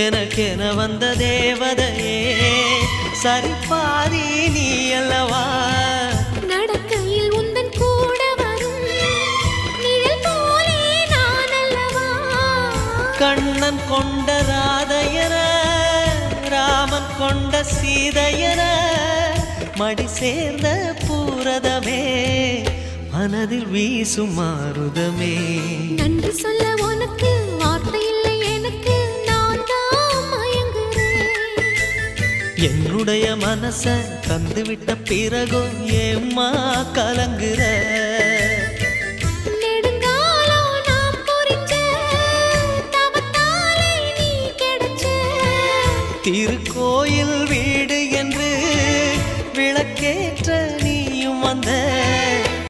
எனக்கென வந்த தேவதையே சரிபாதி நீ அல்லவா நடக்கையில் உந்தன் கூட வரும் நிழல் போலே நான் அல்லவா கண்ணன் கொண்ட ராதையர ராமன் கொண்ட சீதையர மடி சேர்ந்த பூரதமே மனதில் வீசும் மாருதமே நன்றி சொல்ல உனக்கு வார்த்தை இல்லை எனக்கு நான் தான் மயங்குறேன் என்னுடைய மனச தந்துவிட்ட பிறகும் ஏம்மா கலங்குற நெடுங்காலம் நாம் பொறிச்ச தவத்தாலே நீ கிடைச்ச திருக்கு